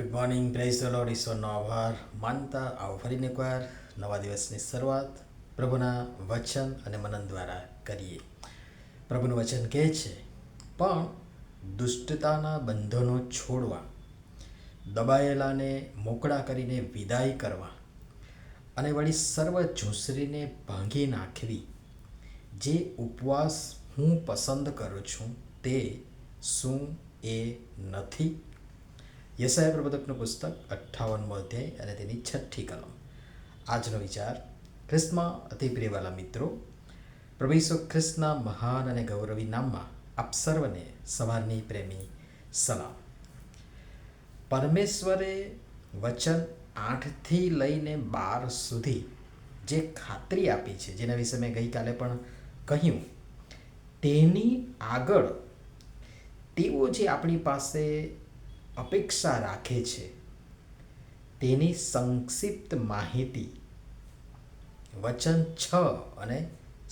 Good morning, praise the Lord. ઈશ્વરનો આભાર માનતા આવો ફરીને એકવાર નવા દિવસની શરૂઆત પ્રભુના વચન અને મનન દ્વારા કરીએ. પ્રભુનું વચન કહે છે, પણ દુષ્ટતાના બંધનો છોડવા, દબાયેલાને મોકળા કરીને વિદાય કરવા અને વળી સર્વ ઝૂંસરીને ભાંગી નાખવી. જે ઉપવાસ હું પસંદ કરું છું તે શું એ નથી? યશાયા પ્રબોધકનું પુસ્તક 58મો અધ્યાય અને તેની 6ઠ્ઠી કલમ. આજનો વિચાર. ખ્રિસ્તમાં અતિ પ્રિયવાલા મિત્રો, પ્રભુ ઈસુ ખ્રિસ્તના મહાન અને ગૌરવી નામમાં આપ સર્વને સવારની પ્રેમી સલામ. પરમેશ્વરે વચન 8થી લઈને 12 સુધી જે ખાતરી આપી છે, જેના વિશે મેં ગઈકાલે પણ કહ્યું, તેની આગળ તેઓ જે આપણી પાસે અપેક્ષા રાખે છે તેની સંક્ષિપ્ત માહિતી વચન 6 અને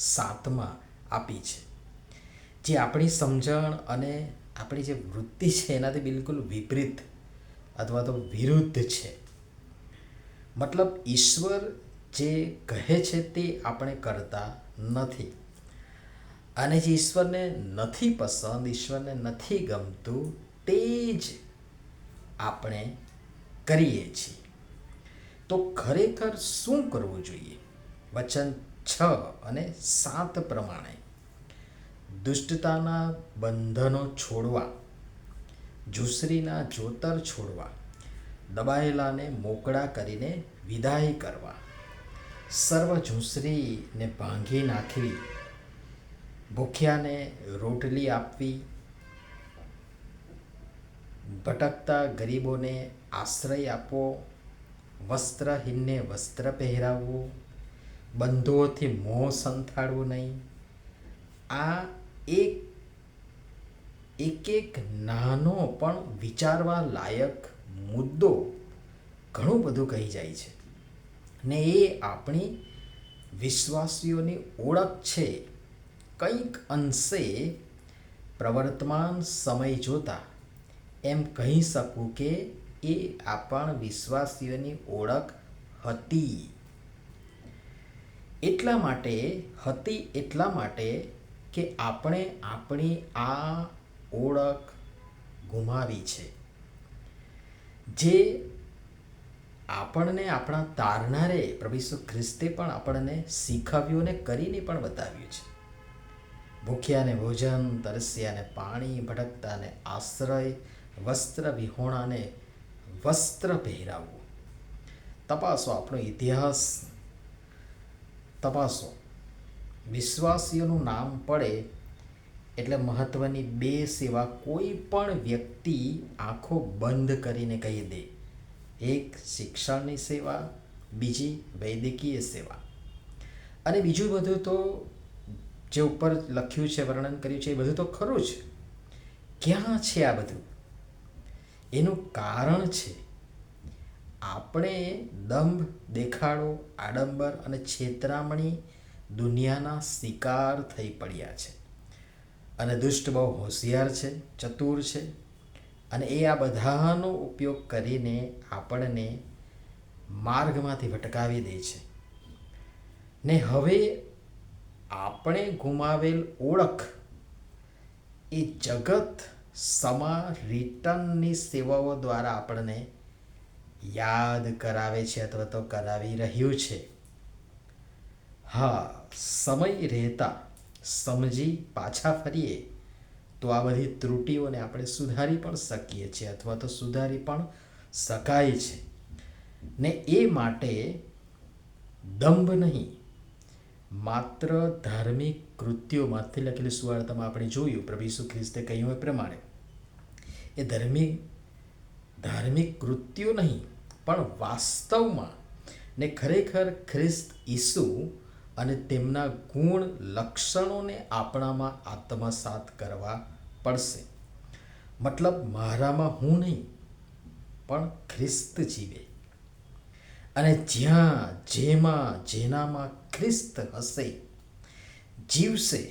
7માં આપી છે, જે આપણી સમજણ અને આપણી જે વૃત્તિ છે એનાથી બિલકુલ વિપરીત અથવા તો વિરુદ્ધ છે. મતલબ ઈશ્વર જે કહે છે તે આપણે કરતા નથી, અને જે ઈશ્વરને નથી પસંદ, ઈશ્વરને નથી ગમતું, તે જ આપણે કરીએ છીએ. તો ખરેખર શું કરવું જોઈએ? વચન 6 અને 7 પ્રમાણે દુષ્ટતાના બંધનો છોડવા, ઝૂંસરીના જોતર છોડવા, દબાયેલાને મોકળા કરીને વિદાય કરવા, સર્વ ઝૂંસરીને ભાંગી નાખવી, ભૂખ્યાને રોટલી આપવી, ભટકતા ગરીબોને આશ્રય આપવો, વસ્ત્રહીનને વસ્ત્ર પહેરાવવું, બંધુઓથી મોહ સંથાડવું નહીં. આ એક નાનો પણ વિચારવા લાયક મુદ્દો ઘણું બધું કહી જાય છે, ને એ આપણી વિશ્વાસીઓની ઓળખ છે. કંઈક અંશે પ્રવર્તમાન સમય જોતા એમ કહી શકું કે એ આપણ વિશ્વાસીઓની ઓળખ હતી. એટલા માટે કે આપણે આપણી આ ઓળખ ગુમાવી છે, જે આપણને આપણા તારનારે પ્રભુ ઈસુ ખ્રિસ્તે પણ આપણને શીખવ્યું અને કરીને પણ બતાવ્યું છે. ભૂખ્યાને ભોજન, તરસ્યાને પાણી, ભટકતાને આશ્રય, વસ્ત્ર વિહોણાને વસ્ત્ર પહેરાવવું. તપાસો, આપણો ઇતિહાસ તપાસો. વિશ્વાસીઓનું નામ પડે એટલે મહત્વની 2 સેવા કોઈ પણ વ્યક્તિ આંખો બંધ કરીને કહી દે. એક શિક્ષણની સેવા, બીજી વૈદ્યકીય સેવા. અને બીજું બધું તો જે ઉપર લખ્યું છે, વર્ણન કર્યું છે, એ બધું તો ખરું જ. ક્યાં છે આ બધું? એનું કારણ છે આપણે દંભ, દેખાડો, આડંબર અને છેતરામણી દુનિયાના શિકાર થઈ પડ્યા છે. અને દુષ્ટ બહુ હોશિયાર છે, ચતુર છે, અને એ આ બધાનો ઉપયોગ કરીને આપણને માર્ગમાંથી ભટકાવી દે છે. ને હવે આપણે ગુમાવેલ ઓળખ એ જગત સમારિટનની સેવાઓ દ્વારા આપણને યાદ કરાવે છે અથવા તો કરાવી રહ્યું છે. હા, સમય રહેતા સમજી પાછા ફરીએ તો આ બધી ત્રુટીઓને આપણે સુધારી પણ શકીએ છીએ અથવા તો સુધારી પણ શકાય છે. ને એ માટે દંભ નહીં, માત્ર ધાર્મિક કૃત્યોમાંથી લખેલી સુવાર્તામાં આપણે જોયું, પ્રભુ ઈસુ ખ્રિસ્તે કહ્યું એ પ્રમાણે એ ધાર્મિક કૃત્યો નહીં, પણ વાસ્તવમાં ને ખરેખર ખ્રિસ્ત ઈસુ અને તેમના ગુણ લક્ષણોને આપણામાં આત્મસાત કરવા પડશે. મતલબ મારામાં હું નહીં, પણ ખ્રિસ્ત જીવે. અને જેનામાં ખ્રિસ્ત હશે, જીવશે,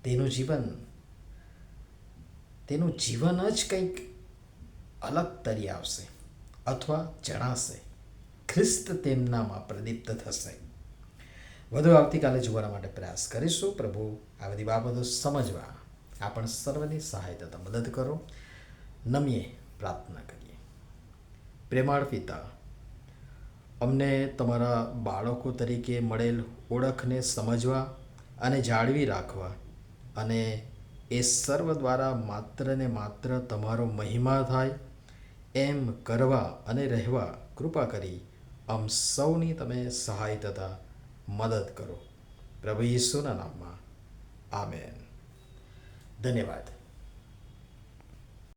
તેનું જીવન જ કંઈક અલગ તરી આવશે. અથવા જણાશે. ખ્રિસ્ત તેમનામાં પ્રદીપ્ત થશે. વધુ આવતીકાલે જોવાના માટે પ્રયાસ કરીશું. પ્રભુ આ બધી બાબતો સમજવા આપણ સર્વની સહાય તથા મદદ કરો. નમીએ પ્રાર્થના કરીએ. પ્રેમાળ પિતા, અમને તમારા બાળકો તરીકે મળેલ ઓળખને સમજવા અને જાળવી રાખવા અને એ સર્વ દ્વારા માત્ર ને માત્ર તમારો મહિમા થાય એમ કરવા અને રહેવા કૃપા કરી આમ સૌની તમે સહાય તથા મદદ કરો. પ્રભુ ઈસુના નામમાં આમેન. ધન્યવાદ.